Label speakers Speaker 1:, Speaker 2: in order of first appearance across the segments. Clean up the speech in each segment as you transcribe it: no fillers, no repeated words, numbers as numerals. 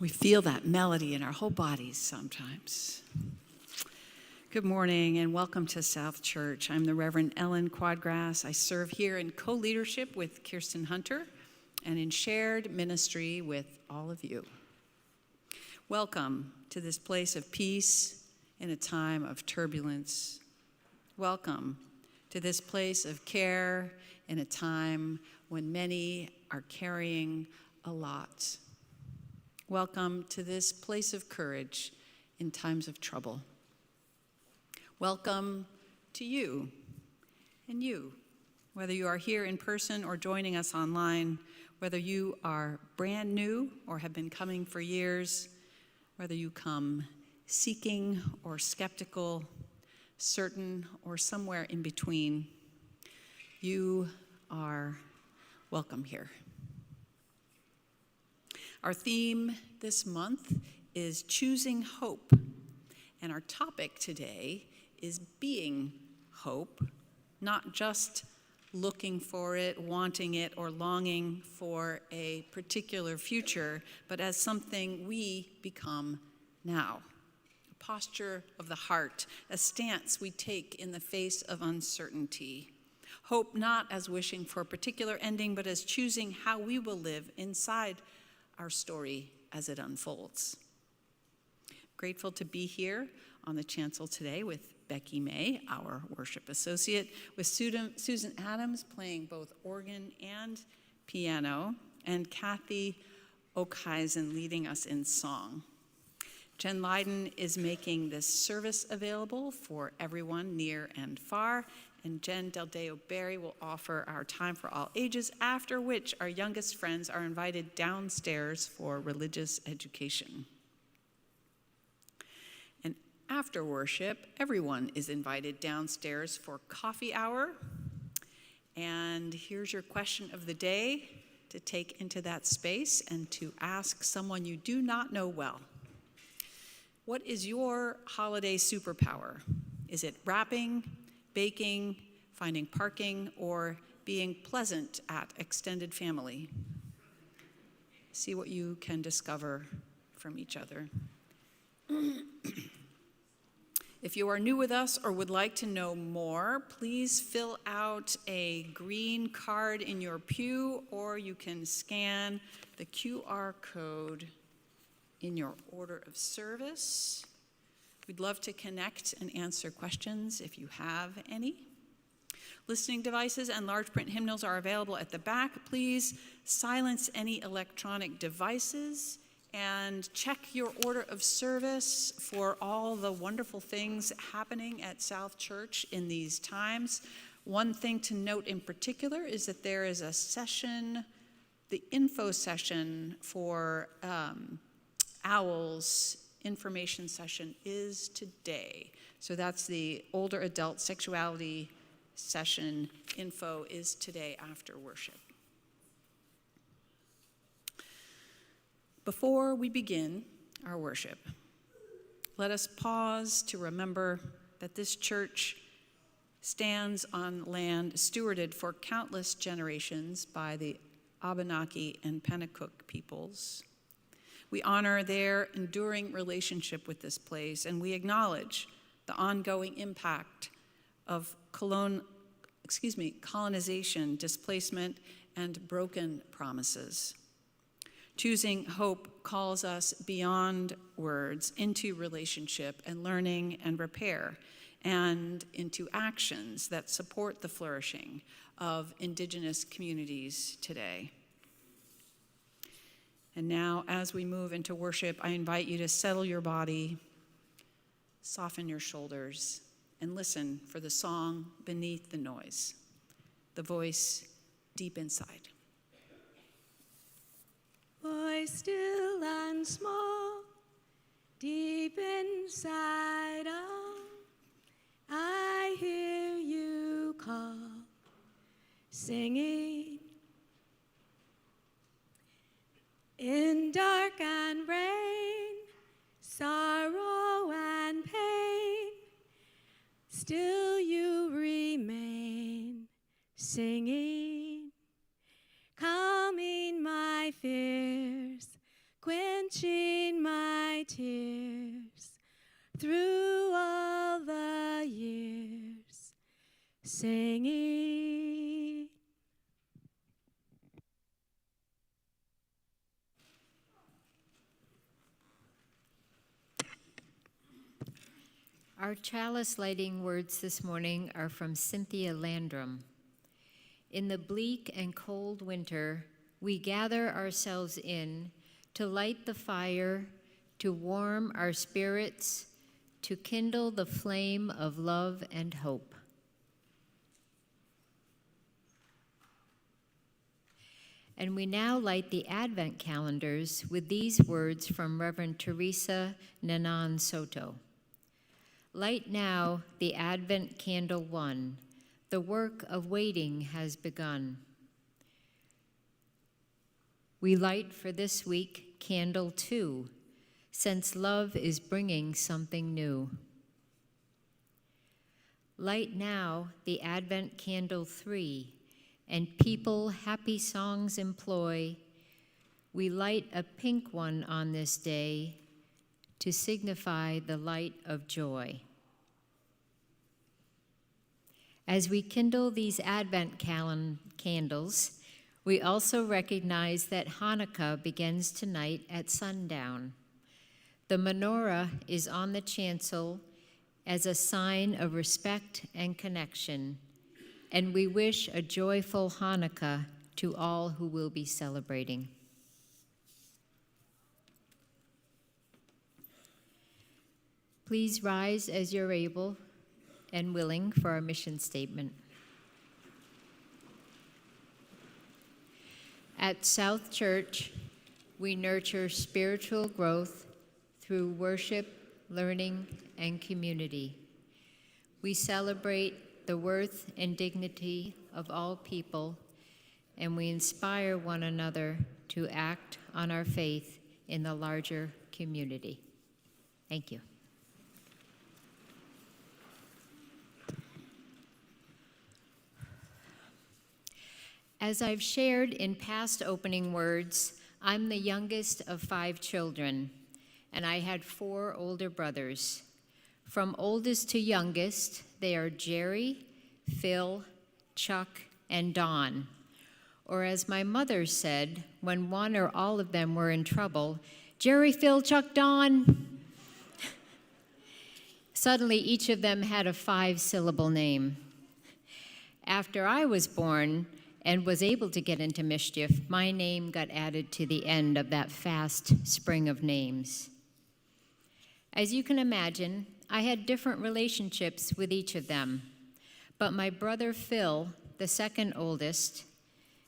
Speaker 1: We feel that melody in our whole bodies sometimes. Good morning and welcome to South Church. I'm the Reverend Elen Quaadgras. I serve here in co-leadership with Kirsten Hunter and in shared ministry with all of you. Welcome to this place of peace in a time of turbulence. Welcome to this place of care in a time when many are carrying a lot. Welcome to this place of courage in times of trouble. Welcome to you and you, whether you are here in person or joining us online, whether you are brand new or have been coming for years, whether you come seeking or skeptical, certain or somewhere in between, you are welcome here. Our theme this month is choosing hope, and our topic today is being hope, not just looking for it, wanting it, or longing for a particular future, but as something we become now. A posture of the heart, a stance we take in the face of uncertainty. Hope not as wishing for a particular ending, but as choosing how we will live inside our story as it unfolds. Grateful to be here on the chancel today with Becky May, our worship associate, with Susan Adams playing both organ and piano, and Cathy Okhuysen leading us in song. Jen Leiden is making this service available for everyone near and far, and Jen Del Deo-Barry will offer our time for all ages, after which our youngest friends are invited downstairs for religious education. And after worship, everyone is invited downstairs for coffee hour. And here's your question of the day to take into that space and to ask someone you do not know well. What is your holiday superpower? Is it wrapping, baking, finding parking, or being pleasant at extended family? See what you can discover from each other. If you are new with us or would like to know more, please fill out a green card in your pew, or you can scan the QR code in your order of service. We'd love to connect and answer questions if you have any. Listening devices and large print hymnals are available at the back. Please silence any electronic devices and check your order of service for all the wonderful things happening at South Church in these times. One thing to note in particular is that there is a session, the info session for OWL's information session is today. So that's the older adult sexuality session. Info is today after worship. Before we begin our worship, let us pause to remember that this church stands on land stewarded for countless generations by the Abenaki and Pennacook peoples. We honor their enduring relationship with this place, and we acknowledge the ongoing impact of colonization, displacement, and broken promises. Choosing hope calls us beyond words into relationship and learning and repair, and into actions that support the flourishing of Indigenous communities today. And now, as we move into worship, I invite you to settle your body, soften your shoulders, and listen for the song beneath the noise, the voice deep inside.
Speaker 2: Voice still and small, deep inside, oh, I hear you call, singing. In dark and rain, sorrow and pain, still you remain singing, calming my fears, quenching singing.
Speaker 3: Our chalice lighting words this morning are from Cynthia Landrum. In the bleak and cold winter, we gather ourselves in to light the fire, to warm our spirits, to kindle the flame of love and hope. And we now light the Advent calendars with these words from Reverend Teresa Nanan Soto. Light now the Advent candle one. The work of waiting has begun. We light for this week candle 2, since love is bringing something new. Light now the Advent candle 3, and people happy songs employ. We light a pink one on this day to signify the light of joy. As we kindle these Advent candles, we also recognize that Hanukkah begins tonight at sundown. The menorah is on the chancel as a sign of respect and connection, and we wish a joyful Hanukkah to all who will be celebrating. Please rise as you're able and willing for our mission statement. At South Church, we nurture spiritual growth through worship, learning, and community. We celebrate the worth and dignity of all people, and we inspire one another to act on our faith in the larger community. Thank you. As I've shared in past opening words, I'm the youngest of 5 children, and I had 4 older brothers. From oldest to youngest, they are Jerry, Phil, Chuck, and Don. Or as my mother said, when one or all of them were in trouble, Jerry, Phil, Chuck, Don. Suddenly, each of them had a 5-syllable name. After I was born, and was able to get into mischief, my name got added to the end of that fast spring of names. As you can imagine, I had different relationships with each of them, but my brother Phil, the second oldest,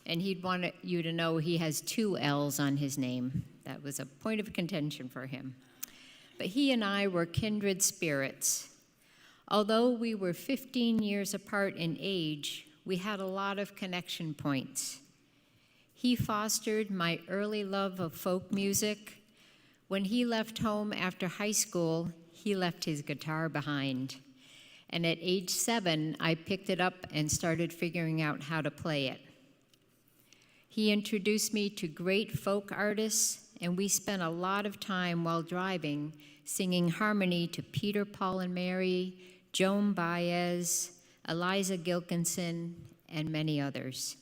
Speaker 3: and he'd want you to know he has 2 L's on his name. That was a point of contention for him. But he and I were kindred spirits. Although we were 15 years apart in age, we had a lot of connection points. He fostered my early love of folk music. When he left home after high school, he left his guitar behind. And at age 7, I picked it up and started figuring out how to play it. He introduced me to great folk artists, and we spent a lot of time while driving singing harmony to Peter, Paul, and Mary, Joan Baez, Eliza Gilkinson, and many others.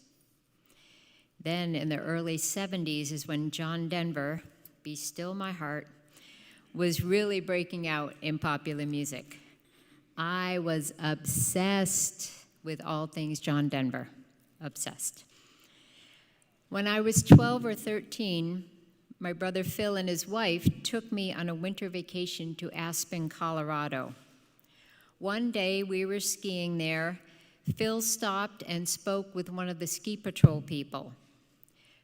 Speaker 3: Then in the early 70s is when John Denver, Be Still My Heart, was really breaking out in popular music. I was obsessed with all things John Denver, obsessed. When I was 12 or 13, my brother Phil and his wife took me on a winter vacation to Aspen, Colorado. One day we were skiing there. Phil stopped and spoke with one of the ski patrol people.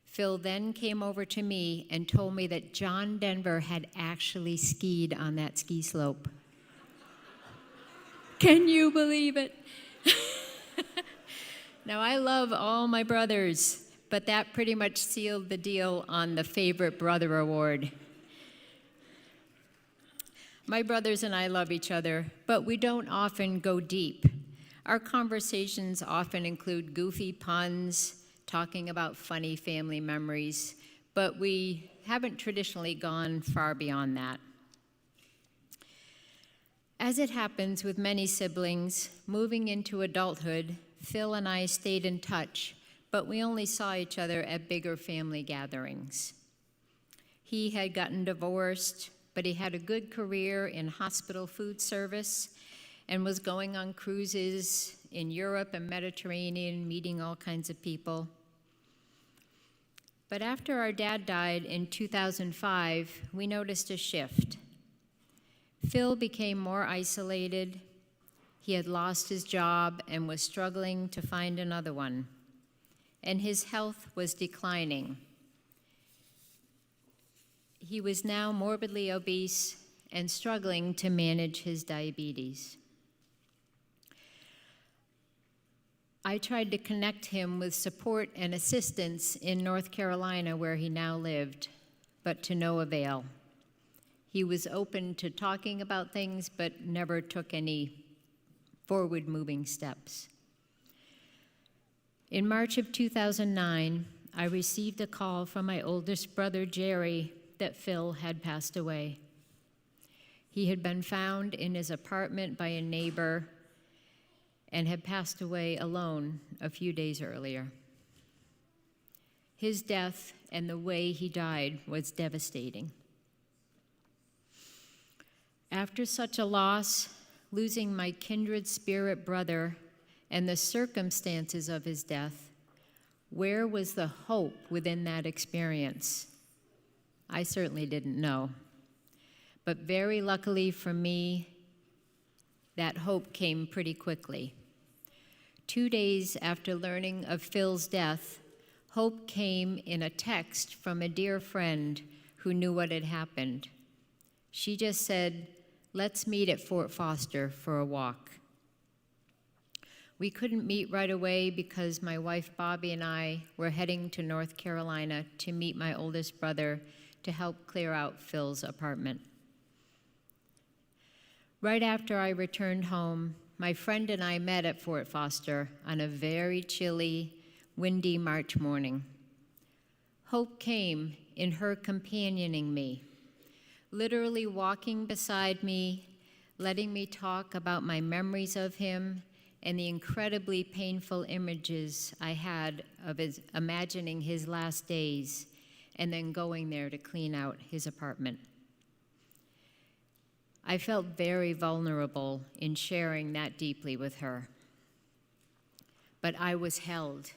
Speaker 3: Phil then came over to me and told me that John Denver had actually skied on that ski slope. Can you believe it? Now, I love all my brothers, but that pretty much sealed the deal on the Favorite Brother Award. My brothers and I love each other, but we don't often go deep. Our conversations often include goofy puns, talking about funny family memories, but we haven't traditionally gone far beyond that. As it happens with many siblings, moving into adulthood, Phil and I stayed in touch, but we only saw each other at bigger family gatherings. He had gotten divorced, but he had a good career in hospital food service and was going on cruises in Europe and Mediterranean, meeting all kinds of people. But after our dad died in 2005, we noticed a shift. Phil became more isolated. He had lost his job and was struggling to find another one. And his health was declining. He was now morbidly obese and struggling to manage his diabetes. I tried to connect him with support and assistance in North Carolina, where he now lived, but to no avail. He was open to talking about things, but never took any forward-moving steps. In March of 2009, I received a call from my oldest brother, Jerry, that Phil had passed away. He had been found in his apartment by a neighbor and had passed away alone a few days earlier. His death and the way he died was devastating. After such a loss, losing my kindred spirit brother and the circumstances of his death, where was the hope within that experience? I certainly didn't know. But very luckily for me, that hope came pretty quickly. 2 days after learning of Phil's death, hope came in a text from a dear friend who knew what had happened. She just said, "Let's meet at Fort Foster for a walk." We couldn't meet right away because my wife Bobby and I were heading to North Carolina to meet my oldest brother to help clear out Phil's apartment. Right after I returned home, my friend and I met at Fort Foster on a very chilly, windy March morning. Hope came in her companioning me, literally walking beside me, letting me talk about my memories of him and the incredibly painful images I had of imagining his last days and then going there to clean out his apartment. I felt very vulnerable in sharing that deeply with her, but I was held.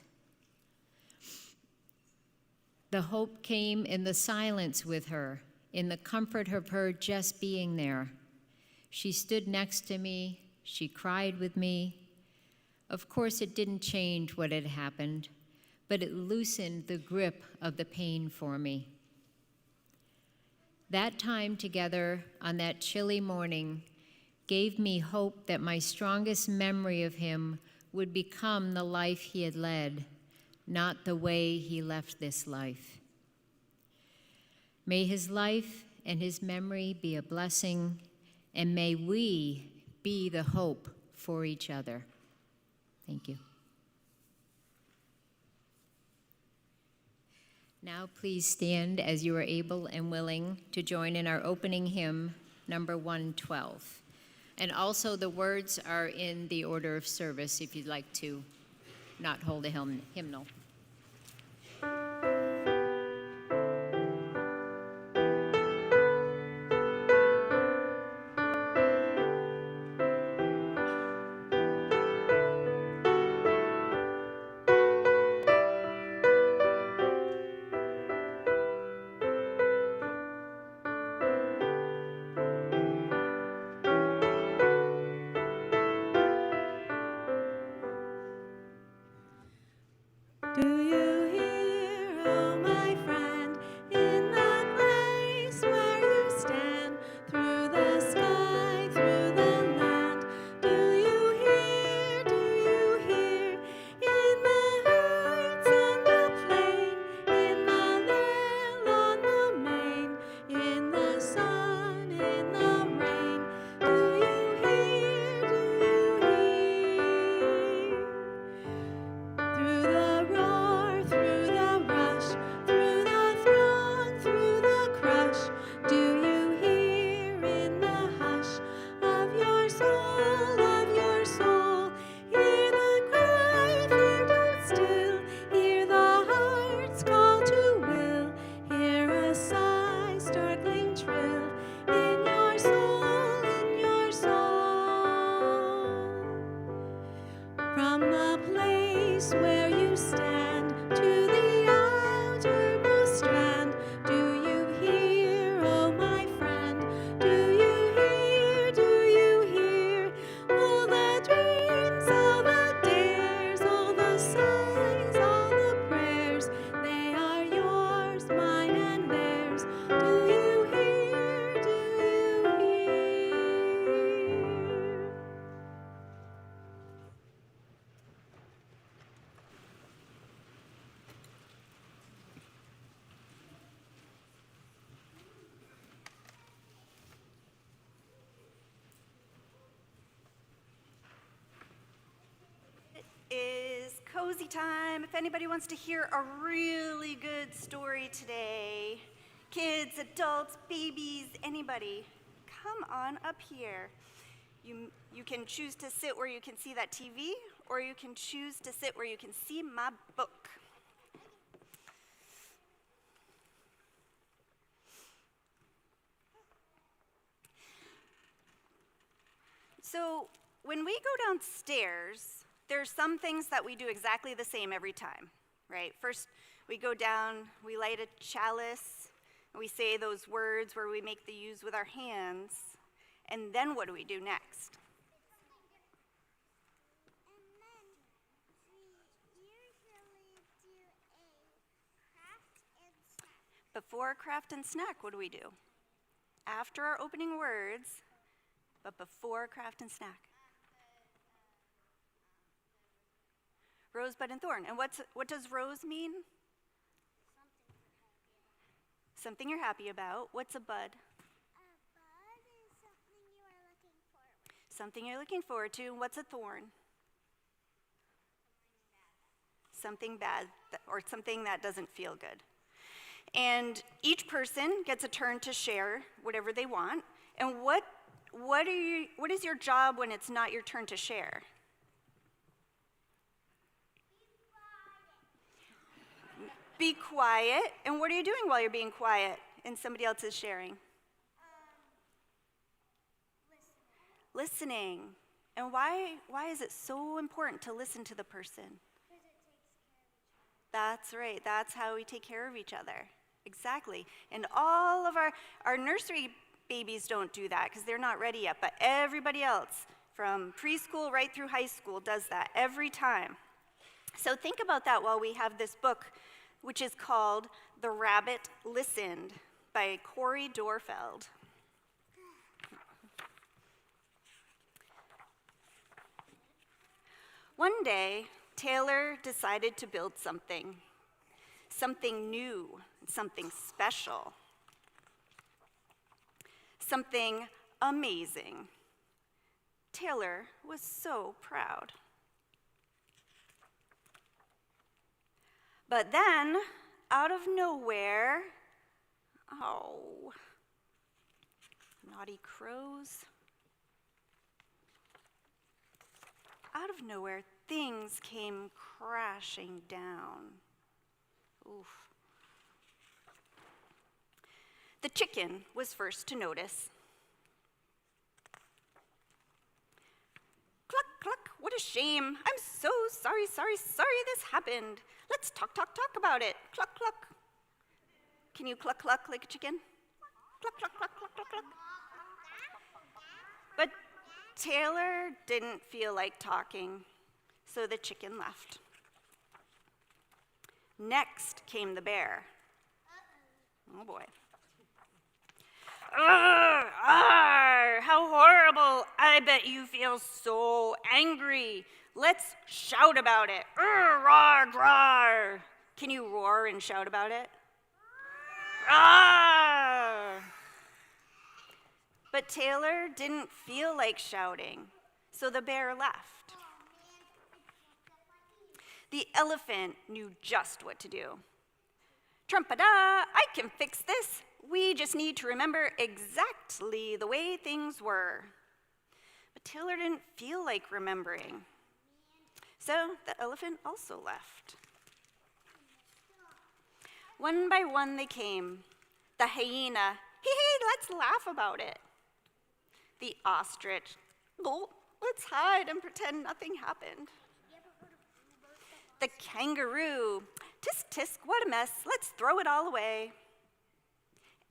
Speaker 3: The hope came in the silence with her, in the comfort of her just being there. She stood next to me, she cried with me. Of course, it didn't change what had happened, but it loosened the grip of the pain for me. That time together on that chilly morning gave me hope that my strongest memory of him would become the life he had led, not the way he left this life. May his life and his memory be a blessing, and may we be the hope for each other. Thank you. Now please stand as you are able and willing to join in our opening hymn, number 112. And also the words are in the order of service if you'd like to not hold a hymnal.
Speaker 2: Do you hear
Speaker 4: cozy time. If anybody wants to hear a really good story today, kids, adults, babies, anybody, come on up here. You can choose to sit where you can see that TV, or you can choose to sit where you can see my book. So when we go downstairs, there's some things that we do exactly the same every time, right? First, we go down, we light a chalice, and we say those words where we make the U's with our hands, and then what do we do next? Before craft and snack, what do we do? After our opening words, but before craft and snack. Rosebud and thorn. And what does rose mean? Something you're happy about. What's a bud?
Speaker 5: A bud is something you are looking forward to.
Speaker 4: Something you're looking forward to. And what's a thorn? Something bad, or something that doesn't feel good. And each person gets a turn to share whatever they want. And what is your job when it's not your turn to share? Be quiet. And what are you doing while you're being quiet and somebody else is sharing? Listening. And why is it so important to listen to the person?
Speaker 5: Because it takes care of each other.
Speaker 4: That's right. That's how we take care of each other. Exactly. And all of our nursery babies don't do that because they're not ready yet, but everybody else from preschool right through high school does that every time. So think about that while we have this book, which is called The Rabbit Listened by Cori Doerrfeld. One day, Taylor decided to build something new, something special, something amazing. Taylor was so proud. But then, out of nowhere, naughty crows. Out of nowhere, things came crashing down. Oof. The chicken was first to notice. Cluck, cluck, what a shame. I'm so sorry this happened. Let's talk about it. Cluck, cluck. Can you cluck, cluck like a chicken? Cluck, cluck, cluck, cluck, cluck, cluck. But Taylor didn't feel like talking, so the chicken left. Next came the bear. Oh boy. Arr, arr, how horrible. I bet you feel so angry. Let's shout about it. Arr, roar, roar. Can you roar and shout about it? Roar. But Taylor didn't feel like shouting, so the bear left. The elephant knew just what to do. Trumpada, I can fix this. We just need to remember exactly the way things were. But Taylor didn't feel like remembering. So the elephant also left. One by one they came. The hyena, hey, let's laugh about it. The ostrich, oh, let's hide and pretend nothing happened. The kangaroo, tisk tisk, what a mess, let's throw it all away.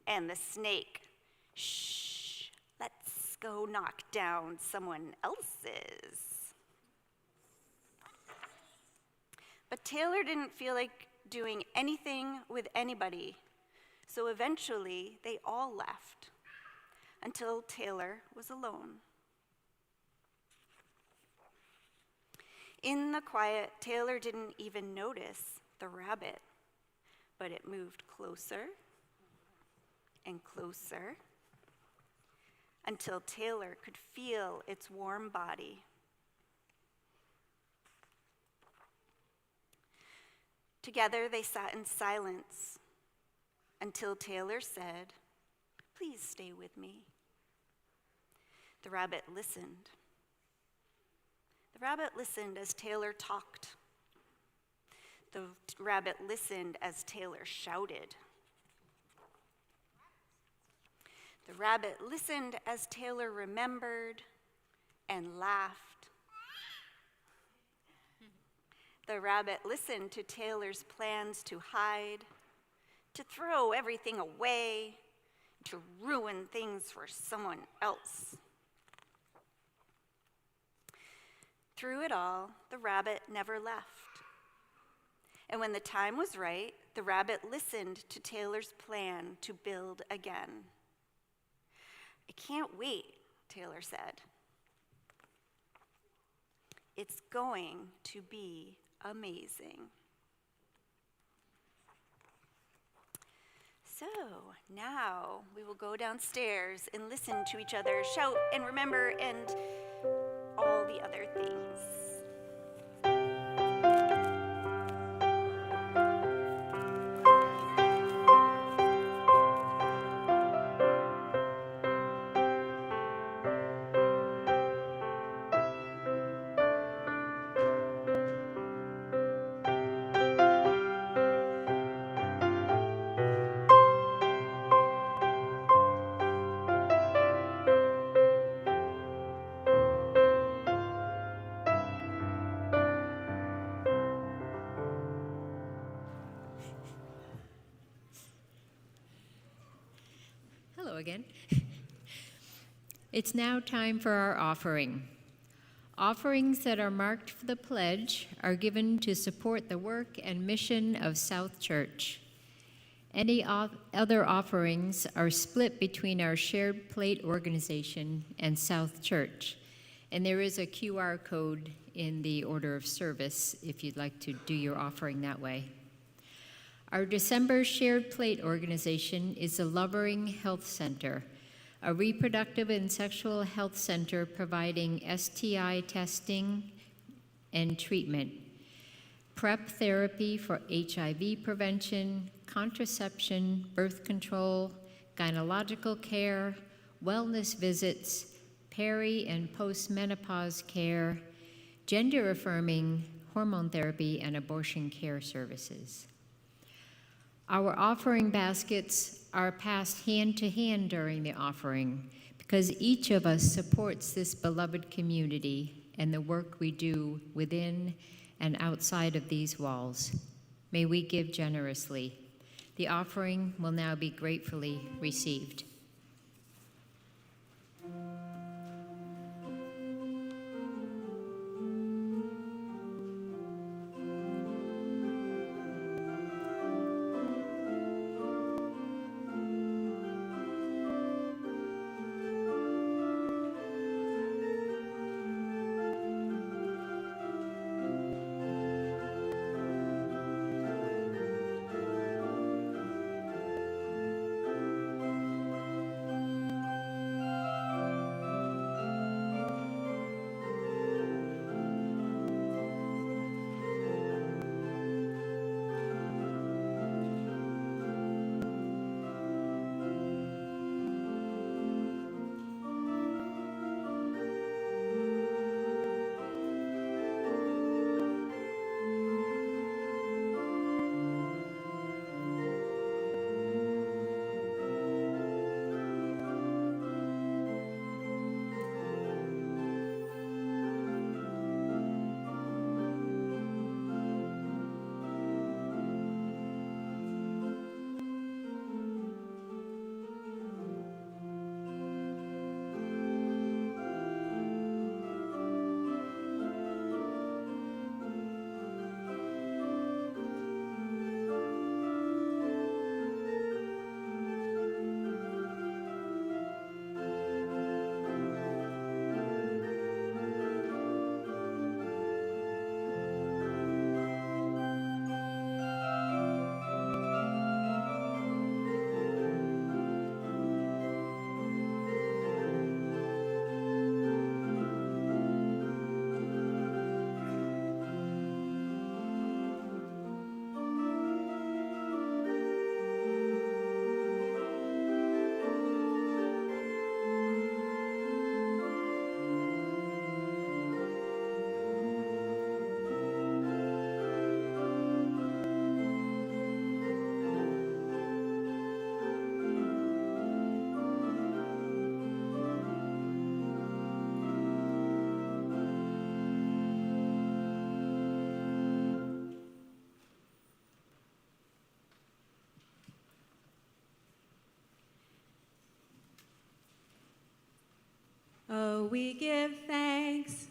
Speaker 4: And the snake, shh, let's go knock down someone else's. But Taylor didn't feel like doing anything with anybody, so eventually they all left until Taylor was alone. In the quiet, Taylor didn't even notice the rabbit, but it moved closer and closer until Taylor could feel its warm body. Together they sat in silence until Taylor said, "Please stay with me." The rabbit listened. The rabbit listened as Taylor talked. The rabbit listened as Taylor shouted. The rabbit listened as Taylor remembered and laughed. The rabbit listened to Taylor's plans to hide, to throw everything away, to ruin things for someone else. Through it all, the rabbit never left. And when the time was right, the rabbit listened to Taylor's plan to build again. "I can't wait," Taylor said. "It's going to be amazing." So now we will go downstairs and listen to each other shout and remember and all the other things.
Speaker 3: Hello again. It's now time for our offering. Offerings that are marked for the pledge are given to support the work and mission of South Church. Any other offerings are split between our shared plate organization and South Church. And there is a QR code in the order of service if you'd like to do your offering that way. Our December shared plate organization is the Lovering Health Center, a reproductive and sexual health center providing STI testing and treatment, PrEP therapy for HIV prevention, contraception, birth control, gynecological care, wellness visits, peri- and postmenopause care, gender-affirming hormone therapy, and abortion care services. Our offering baskets are passed hand to hand during the offering because each of us supports this beloved community and the work we do within and outside of these walls. May we give generously. The offering will now be gratefully received.
Speaker 2: we give thanks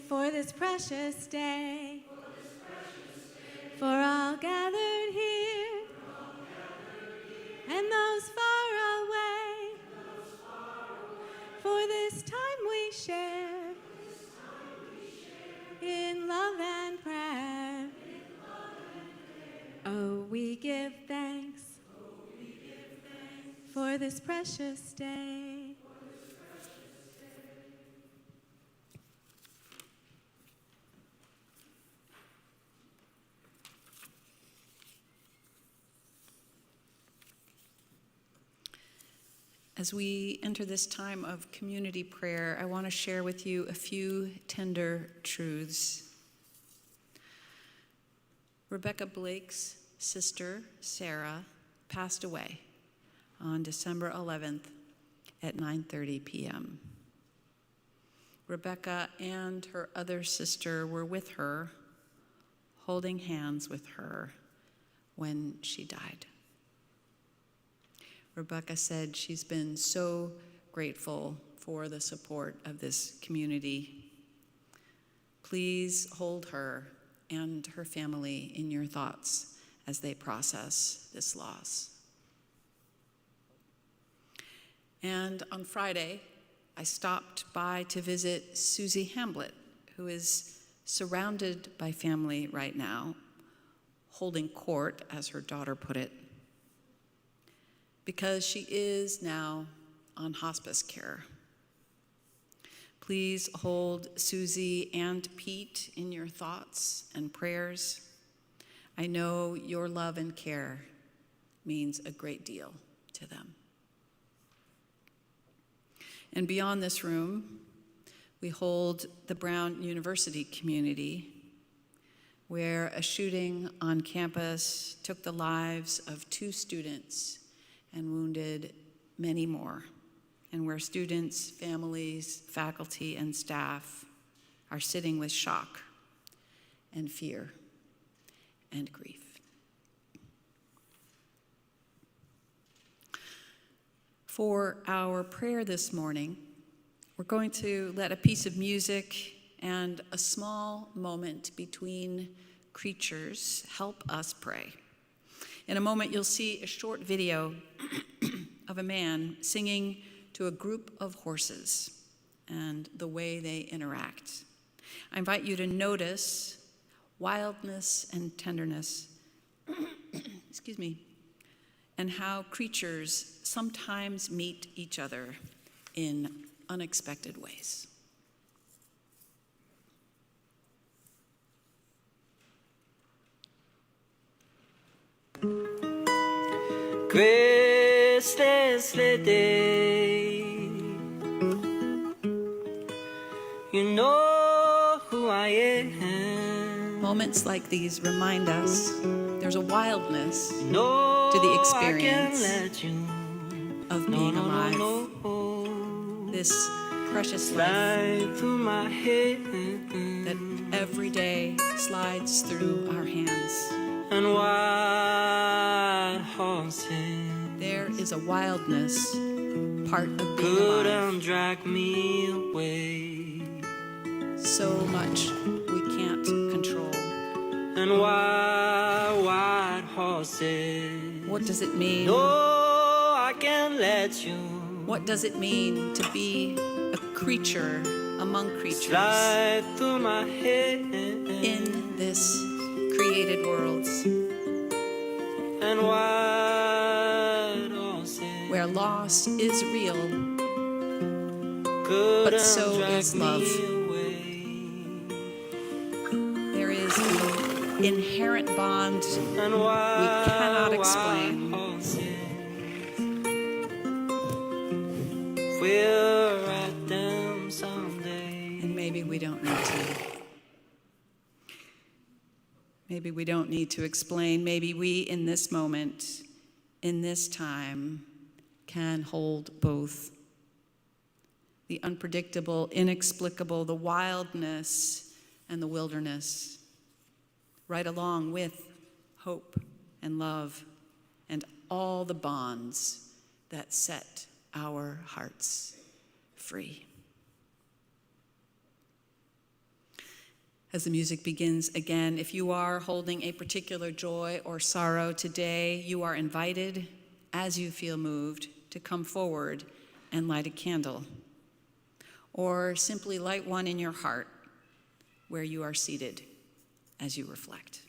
Speaker 2: for this precious day, for all gathered here, and those far away, for this time we share in love and prayer. Oh, we give thanks for this precious day.
Speaker 1: As we enter this time of community prayer, I want to share with you a few tender truths. Rebecca Blake's sister, Sarah, passed away on December 11th at 9:30 p.m. Rebecca and her other sister were with her, holding hands with her when she died. Rebecca said she's been so grateful for the support of this community. Please hold her and her family in your thoughts as they process this loss. And on Friday, I stopped by to visit Susie Hamblett, who is surrounded by family right now, holding court, as her daughter put it, because she is now on hospice care. Please hold Susie and Pete in your thoughts and prayers. I know your love and care means a great deal to them. And beyond this room, we hold the Brown University community, where a shooting on campus took the lives of 2 students and wounded many more, and where students, families, faculty, and staff are sitting with shock and fear and grief. For our prayer this morning, we're going to let a piece of music and a small moment between creatures help us pray. In a moment, you'll see a short video of a man singing to a group of horses and the way they interact. I invite you to notice wildness and tenderness, excuse me, and how creatures sometimes meet each other in unexpected ways.
Speaker 6: Queste day, you know who I am.
Speaker 1: Moments like these remind us there's a wildness
Speaker 6: No,
Speaker 1: to the
Speaker 6: I
Speaker 1: experience
Speaker 6: can't let you.
Speaker 1: of
Speaker 6: No,
Speaker 1: being
Speaker 6: no,
Speaker 1: alive.
Speaker 6: no, no.
Speaker 1: This precious life
Speaker 6: Slide through my head
Speaker 1: that every day slides through our hands.
Speaker 6: and white horses
Speaker 1: There is a wildness, part of being alive.
Speaker 6: couldn't drag me away.
Speaker 1: So much we can't control.
Speaker 6: And white horses.
Speaker 1: What does it mean?
Speaker 6: No, I can't let you.
Speaker 1: What does it mean to be a creature among creatures
Speaker 6: Slide through my head
Speaker 1: in this created world
Speaker 6: and white horses
Speaker 1: where loss is real,
Speaker 6: couldn't
Speaker 1: so
Speaker 6: drag
Speaker 1: is love.
Speaker 6: me away.
Speaker 1: there is an inherent bond
Speaker 6: And
Speaker 1: we cannot explain.
Speaker 6: horses we'll ride them someday.
Speaker 1: And maybe we don't need to. Maybe we don't need to explain. Maybe we, in this moment, in this time, can hold both. The unpredictable, inexplicable, the wildness, and the wilderness, right along with hope and love and all the bonds that set our hearts free. As the music begins again, if you are holding a particular joy or sorrow today, you are invited, as you feel moved, to come forward and light a candle, or simply light one in your heart where you are seated as you reflect.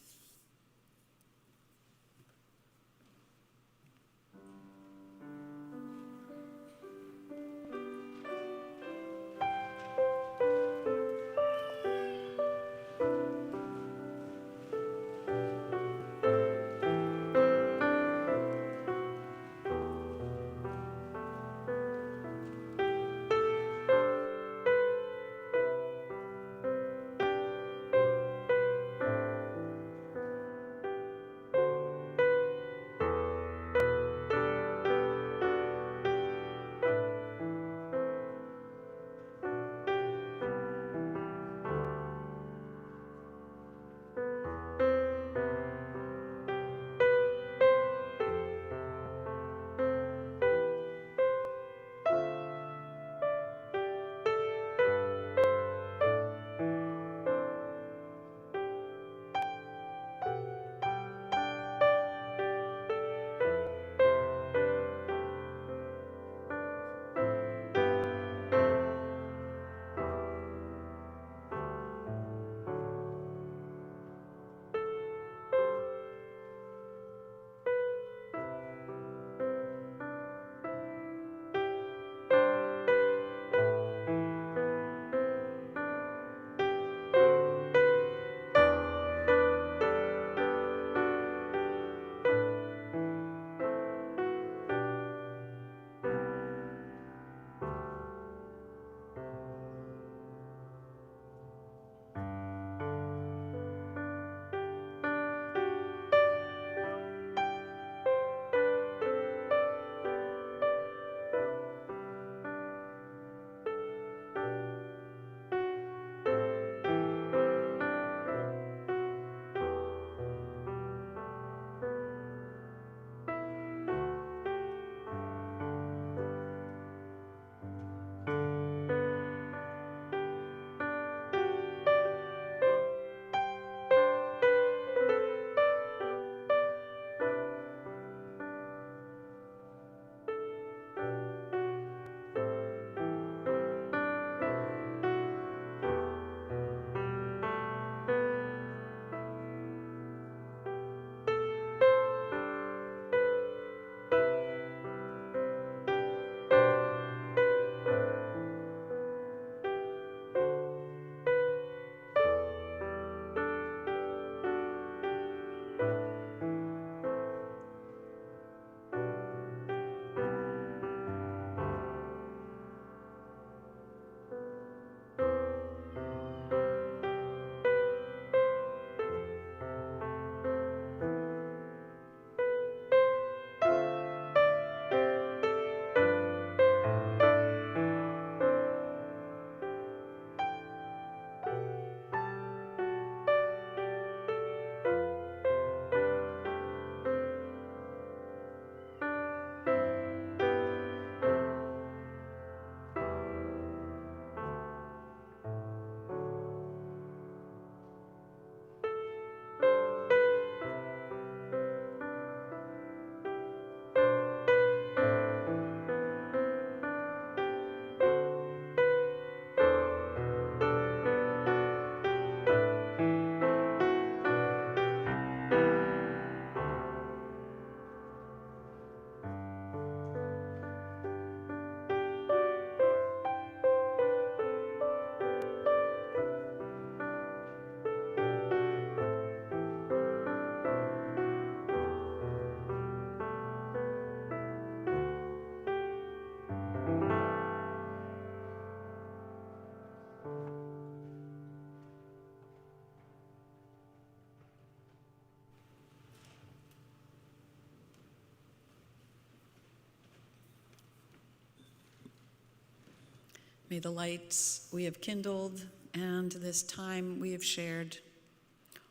Speaker 1: May the lights we have kindled and this time we have shared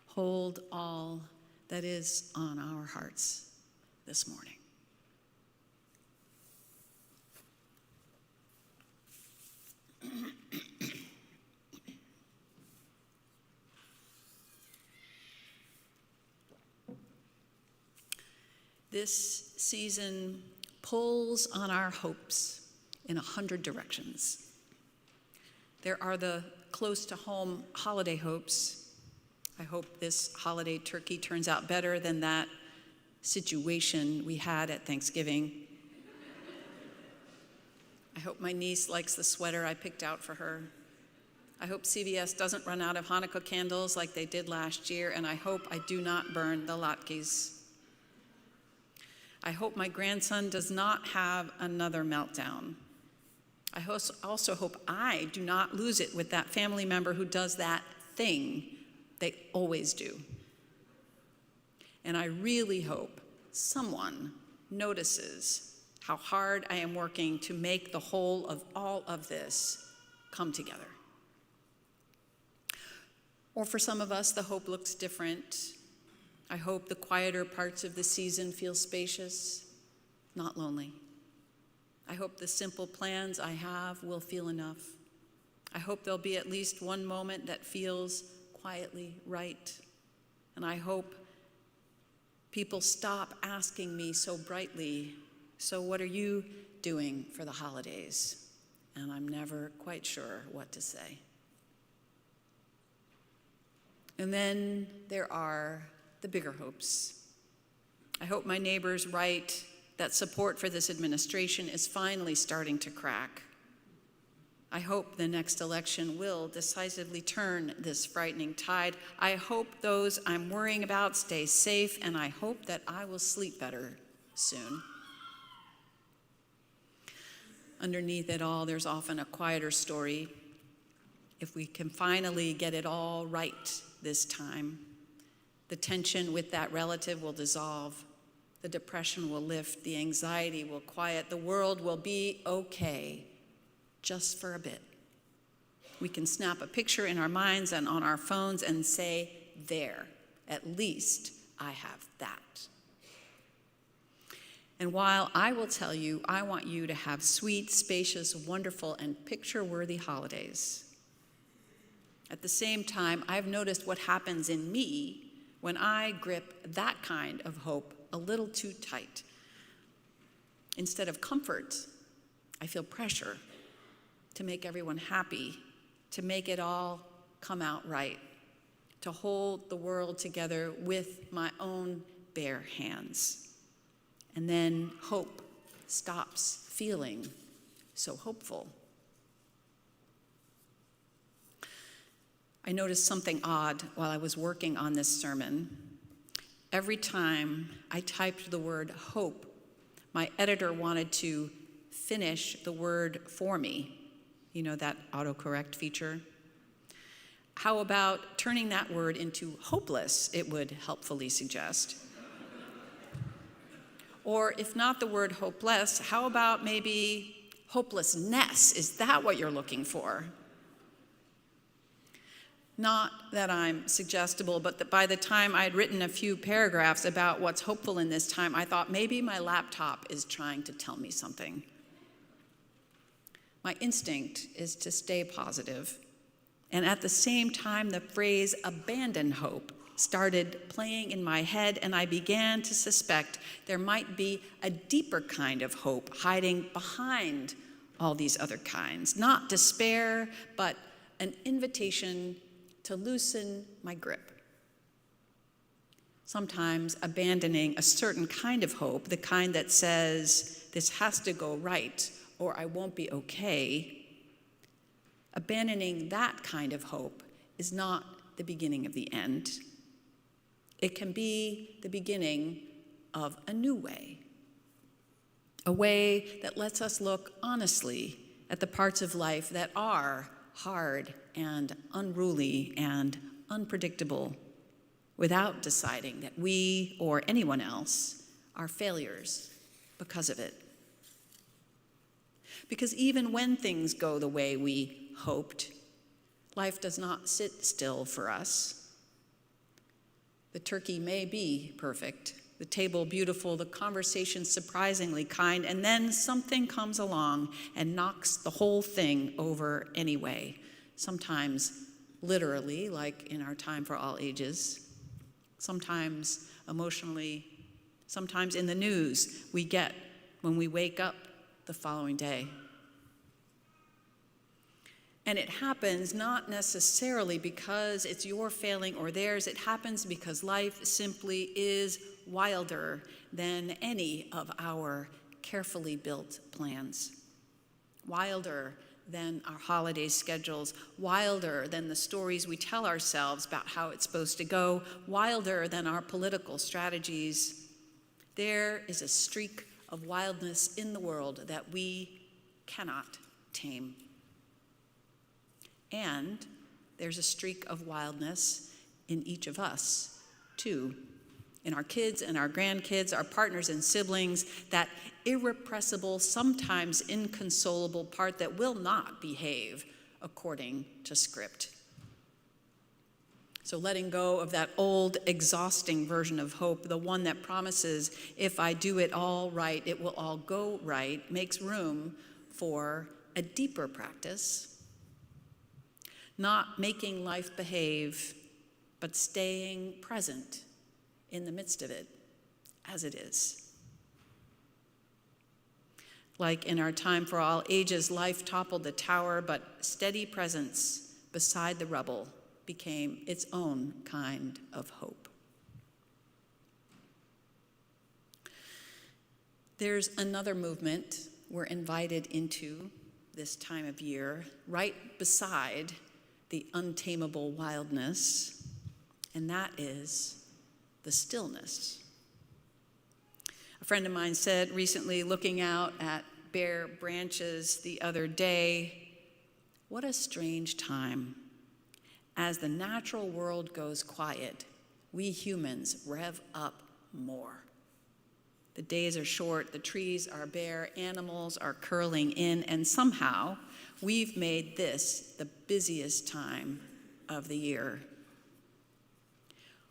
Speaker 1: hold all that is on our hearts this morning. This season pulls on our hopes in 100 directions. There are the close-to-home holiday hopes. I hope this holiday turkey turns out better than that situation we had at Thanksgiving. I hope my niece likes the sweater I picked out for her. I hope CVS doesn't run out of Hanukkah candles like they did last year, and I hope I do not burn the latkes. I hope my grandson does not have another meltdown. I also hope I do not lose it with that family member who does that thing they always do. And I really hope someone notices how hard I am working to make the whole of all of this come together. Or for some of us, the hope looks different. I hope the quieter parts of the season feel spacious, not lonely. I hope the simple plans I have will feel enough. I hope there'll be at least one moment that feels quietly right. And I hope people stop asking me so brightly, so what are you doing for the holidays? And I'm never quite sure what to say. And then there are the bigger hopes. I hope my neighbors write that support for this administration is finally starting to crack. I hope the next election will decisively turn this frightening tide. I hope those I'm worrying about stay safe, and I hope that I will sleep better soon. Underneath it all, there's often a quieter story. If we can finally get it all right this time, the tension with that relative will dissolve. The depression will lift. The anxiety will quiet. The world will be okay, just for a bit. We can snap a picture in our minds and on our phones and say, there, at least I have that. And while I will tell you, I want you to have sweet, spacious, wonderful, and picture-worthy holidays. At the same time, I've noticed what happens in me when I grip that kind of hope a little too tight. Instead of comfort, I feel pressure to make everyone happy, to make it all come out right, to hold the world together with my own bare hands. And then hope stops feeling so hopeful. I noticed something odd while I was working on this sermon. Every time I typed the word hope, my editor wanted to finish the word for me. You know, that autocorrect feature? How about turning that word into hopeless, it would helpfully suggest. Or if not the word hopeless, how about maybe hopelessness? Is that what you're looking for? Not that I'm suggestible, but that by the time I'd written a few paragraphs about what's hopeful in this time, I thought maybe my laptop is trying to tell me something. My instinct is to stay positive. And at the same time, the phrase abandon hope started playing in my head, and I began to suspect there might be a deeper kind of hope hiding behind all these other kinds. Not despair, but an invitation to loosen my grip. Sometimes abandoning a certain kind of hope, the kind that says, this has to go right or I won't be okay, abandoning that kind of hope is not the beginning of the end. It can be the beginning of a new way, a way that lets us look honestly at the parts of life that are hard and unruly and unpredictable without deciding that we or anyone else are failures because of it. Because even when things go the way we hoped, life does not sit still for us. The turkey may be perfect, the table beautiful, the conversation surprisingly kind, and then something comes along and knocks the whole thing over anyway. Sometimes literally, like in our Time for All Ages, sometimes emotionally, sometimes in the news we get when we wake up the following day. And it happens not necessarily because it's your failing or theirs. It happens because life simply is wilder than any of our carefully built plans. Wilder than our holiday schedules, wilder than the stories we tell ourselves about how it's supposed to go, wilder than our political strategies. There is a streak of wildness in the world that we cannot tame. And there's a streak of wildness in each of us, too. In our kids and our grandkids, our partners and siblings, that irrepressible, sometimes inconsolable part that will not behave according to script. So letting go of that old, exhausting version of hope, the one that promises, if I do it all right, it will all go right, makes room for a deeper practice. Not making life behave, but staying present in the midst of it, as it is. Like in our Time for All Ages, life toppled the tower, but steady presence beside the rubble became its own kind of hope. There's another movement we're invited into this time of year, right beside the untamable wildness, and that is the stillness. A friend of mine said recently, looking out at bare branches the other day, what a strange time. As the natural world goes quiet, we humans rev up more. The days are short, the trees are bare, animals are curling in, and somehow we've made this the busiest time of the year.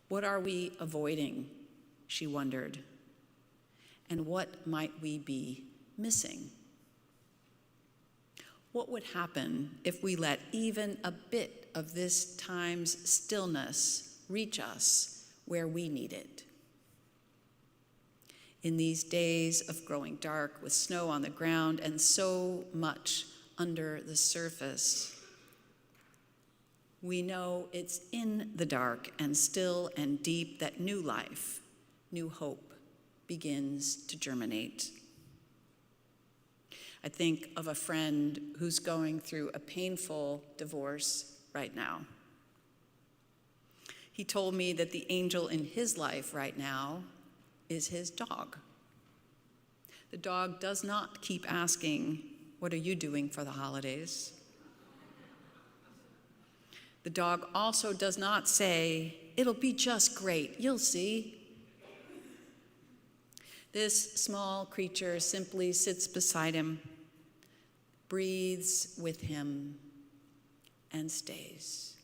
Speaker 1: What are we avoiding, she wondered, and what might we be missing? What would happen if we let even a bit of this time's stillness reach us where we need it? In these days of growing dark with snow on the ground and so much under the surface, we know it's in the dark and still and deep that new life, new hope begins to germinate. I think of a friend who's going through a painful divorce right now. He told me that the angel in his life right now is his dog. The dog does not keep asking, "What are you doing for the holidays?" The dog also does not say, "It'll be just great, you'll see." This small creature simply sits beside him, breathes with him, and stays.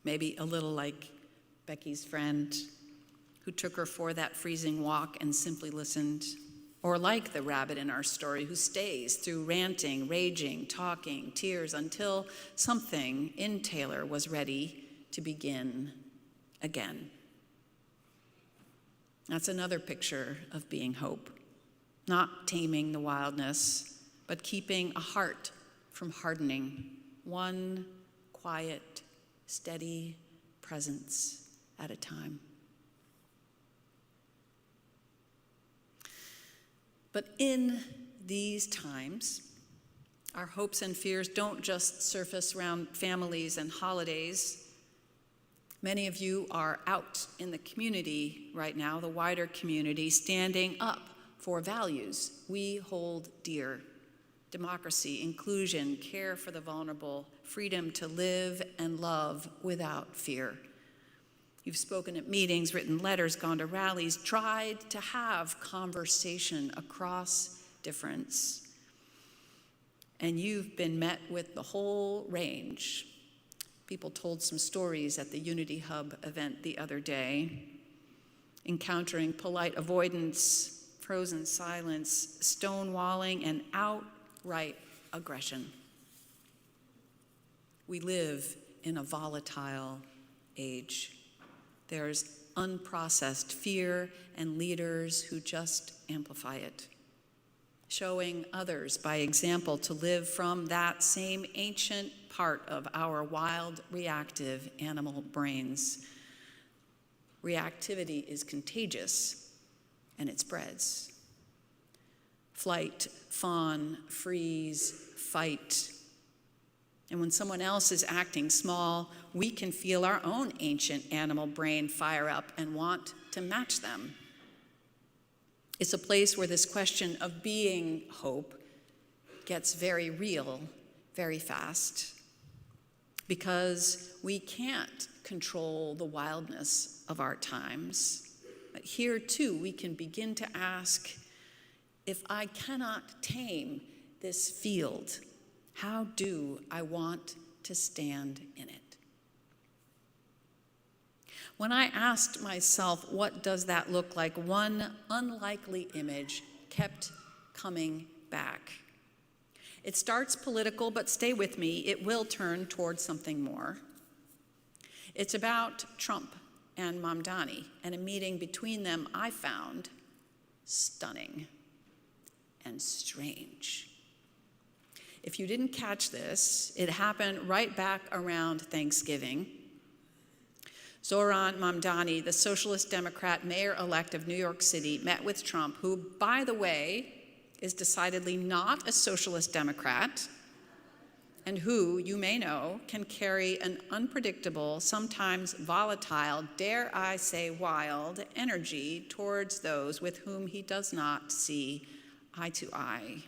Speaker 1: Maybe a little like Becky's friend who took her for that freezing walk and simply listened, or like the rabbit in our story who stays through ranting, raging, talking, tears until something in Taylor was ready to begin again. That's another picture of being hope, not taming the wildness, but keeping a heart from hardening, one quiet, steady presence at a time. But in these times, our hopes and fears don't just surface around families and holidays. Many of you are out in the community right now, the wider community, standing up for values we hold dear: democracy, inclusion, care for the vulnerable, freedom to live and love without fear. You've spoken at meetings, written letters, gone to rallies, tried to have conversation across difference. And you've been met with the whole range. People told some stories at the Unity Hub event the other day, encountering polite avoidance, frozen silence, stonewalling, and outright aggression. We live in a volatile age. There's unprocessed fear and leaders who just amplify it, showing others by example to live from that same ancient part of our wild, reactive animal brains. Reactivity is contagious, and it spreads. Flight, fawn, freeze, fight. And when someone else is acting small, we can feel our own ancient animal brain fire up and want to match them. It's a place where this question of being hope gets very real very fast, because we can't control the wildness of our times. But here too, we can begin to ask, if I cannot tame this field, how do I want to stand in it? When I asked myself, what does that look like, one unlikely image kept coming back. It starts political, but stay with me, it will turn towards something more. It's about Trump and Mamdani, and a meeting between them I found stunning and strange. If you didn't catch this, it happened right back around Thanksgiving. Zohran Mamdani, the Socialist Democrat mayor-elect of New York City, met with Trump, who, by the way, is decidedly not a Socialist Democrat, and who, you may know, can carry an unpredictable, sometimes volatile, dare I say wild, energy towards those with whom he does not see eye to eye.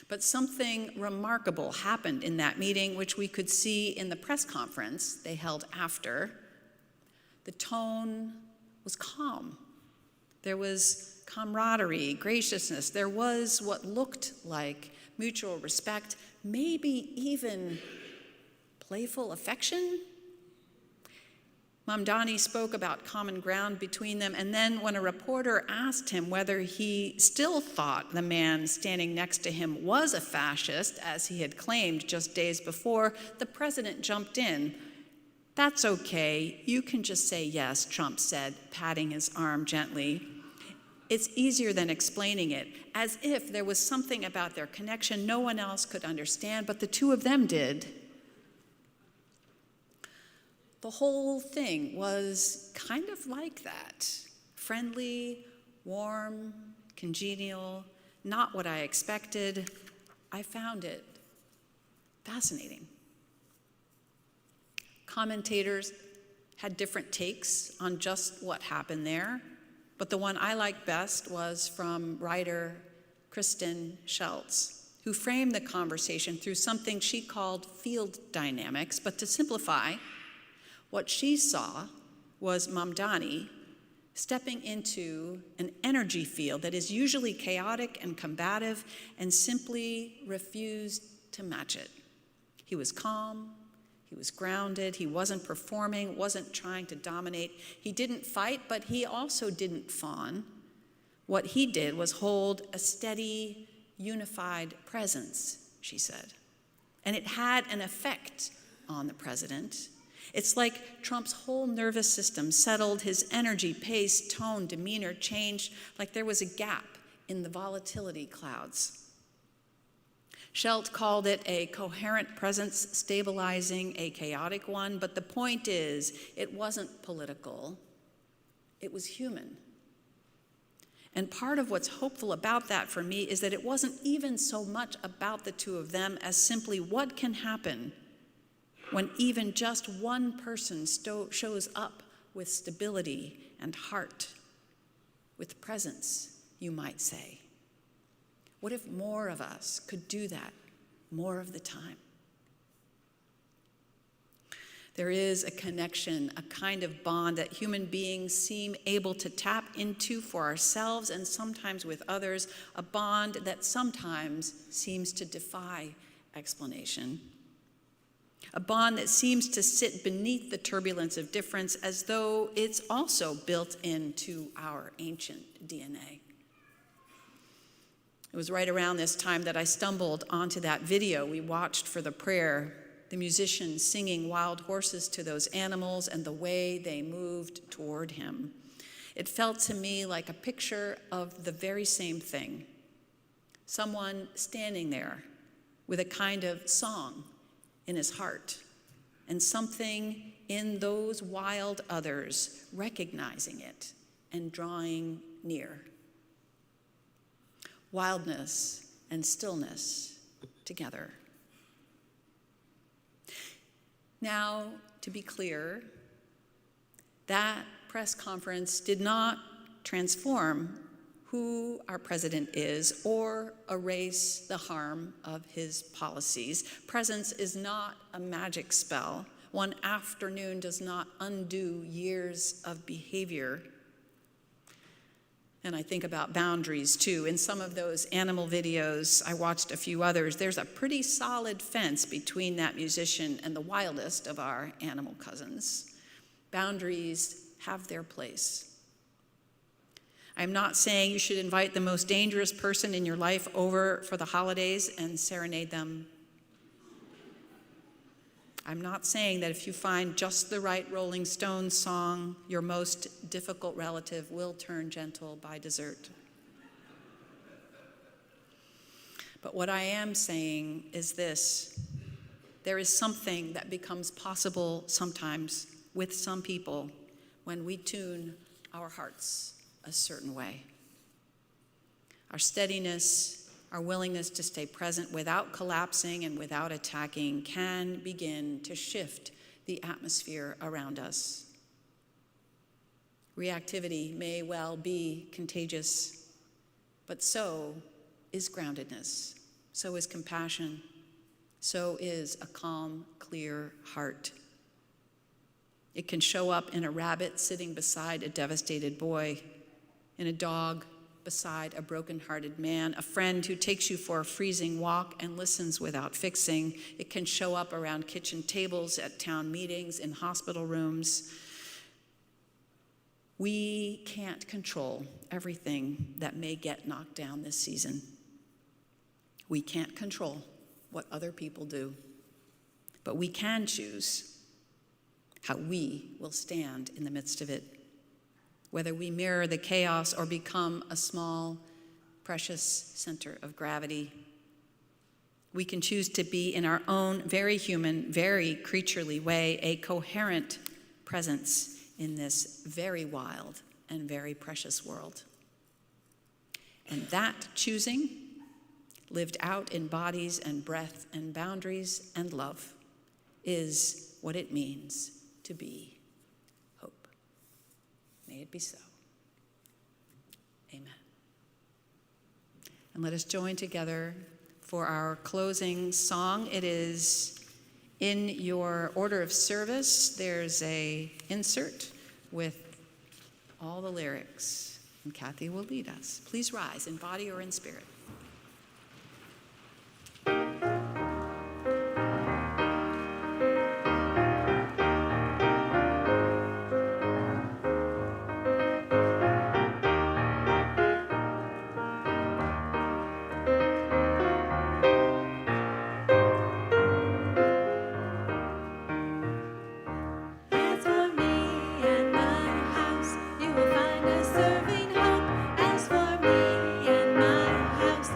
Speaker 1: But something remarkable happened in that meeting, which we could see in the press conference they held after. The tone was calm. There was camaraderie, graciousness. There was what looked like mutual respect, maybe even playful affection. Mamdani spoke about common ground between them, and then when a reporter asked him whether he still thought the man standing next to him was a fascist, as he had claimed just days before, the president jumped in. "That's okay, you can just say yes," Trump said, patting his arm gently. It's easier than explaining it, as if there was something about their connection no one else could understand, but the two of them did. The whole thing was kind of like that. Friendly, warm, congenial, not what I expected. I found it fascinating. Commentators had different takes on just what happened there, but the one I liked best was from writer Kristen Schultz, who framed the conversation through something she called field dynamics, but to simplify, what she saw was Mamdani stepping into an energy field that is usually chaotic and combative and simply refused to match it. He was calm, he was grounded, he wasn't performing, wasn't trying to dominate. He didn't fight, but he also didn't fawn. What he did was hold a steady, unified presence, she said. And it had an effect on the president. It's like Trump's whole nervous system settled, his energy, pace, tone, demeanor changed, like there was a gap in the volatility clouds. Schelt called it a coherent presence stabilizing a chaotic one, but the point is, it wasn't political, it was human. And part of what's hopeful about that for me is that it wasn't even so much about the two of them as simply what can happen when even just one person shows up with stability and heart, with presence, you might say. What if more of us could do that more of the time? There is a connection, a kind of bond that human beings seem able to tap into for ourselves and sometimes with others, a bond that sometimes seems to defy explanation. a bond that seems to sit beneath the turbulence of difference as though it's also built into our ancient DNA. It was right around this time that I stumbled onto that video we watched for the prayer, the musicians singing wild horses to those animals and the way they moved toward him. It felt to me like a picture of the very same thing. Someone standing there with a kind of song in his heart, and something in those wild others recognizing it and drawing near. Wildness and stillness together. Now, to be clear, that press conference did not transform who our president is or erase the harm of his policies. Presence is not a magic spell. One afternoon does not undo years of behavior. And I think about boundaries too. In some of those animal videos, I watched a few others, there's a pretty solid fence between that musician and the wildest of our animal cousins. Boundaries have their place. I'm not saying you should invite the most dangerous person in your life over for the holidays and serenade them. I'm not saying that if you find just the right Rolling Stones song, your most difficult relative will turn gentle by dessert. But what I am saying is this: there is something that becomes possible sometimes with some people when we tune our hearts a certain way. Our steadiness, our willingness to stay present without collapsing and without attacking can begin to shift the atmosphere around us. Reactivity may well be contagious, but so is groundedness, so is compassion, so is a calm, clear heart. It can show up in a rabbit sitting beside a devastated boy, in a dog beside a broken-hearted man, a friend who takes you for a freezing walk and listens without fixing. It can show up around kitchen tables, at town meetings, in hospital rooms. We can't control everything that may get knocked down this season. We can't control what other people do, but we can choose how we will stand in the midst of it. Whether we mirror the chaos or become a small, precious center of gravity. We can choose to be, in our own very human, very creaturely way, a coherent presence in this very wild and very precious world. And that choosing, lived out in bodies and breath and boundaries and love, is what it means to be. May it be so. Amen. And let us join together for our closing song. It is in your order of service. There's an insert with all the lyrics, and Cathy will lead us. Please rise in body or in spirit.
Speaker 2: Serving hope. As for me and my house,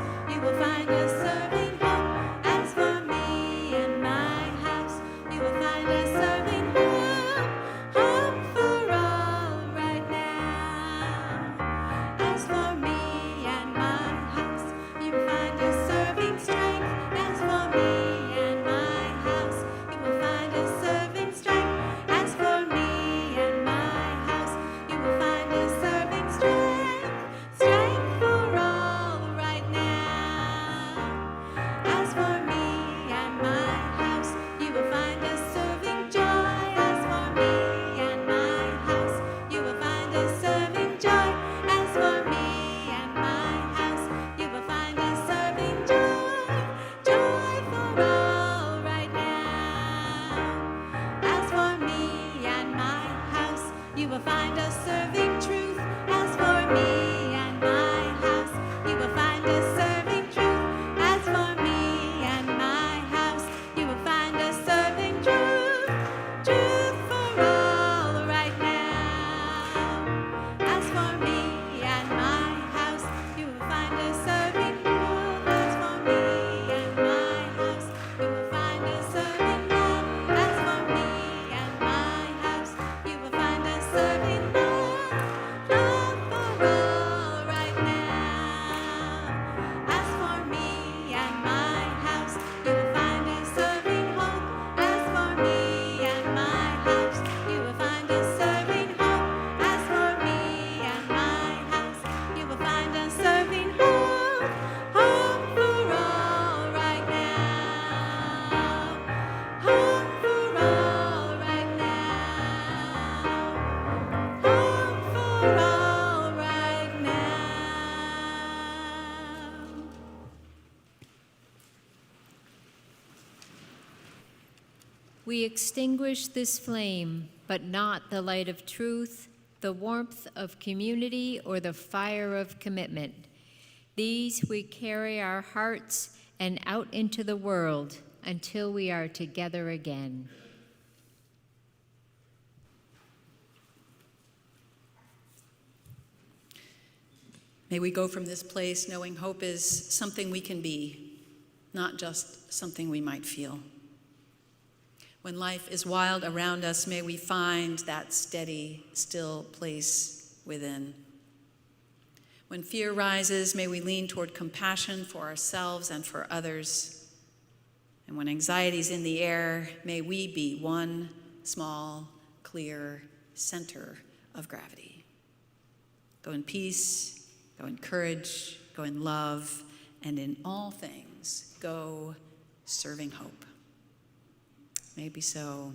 Speaker 3: we extinguish this flame, but not the light of truth, the warmth of community, or the fire of commitment. These we carry our hearts and out into the world until we are together again.
Speaker 1: May we go from this place knowing hope is something we can be, not just something we might feel. When life is wild around us, may we find that steady, still place within. When fear rises, may we lean toward compassion for ourselves and for others. And when anxiety's in the air, may we be one small, clear center of gravity. Go in peace. Go in courage, go in love, and in all things, go serving hope. May it be so.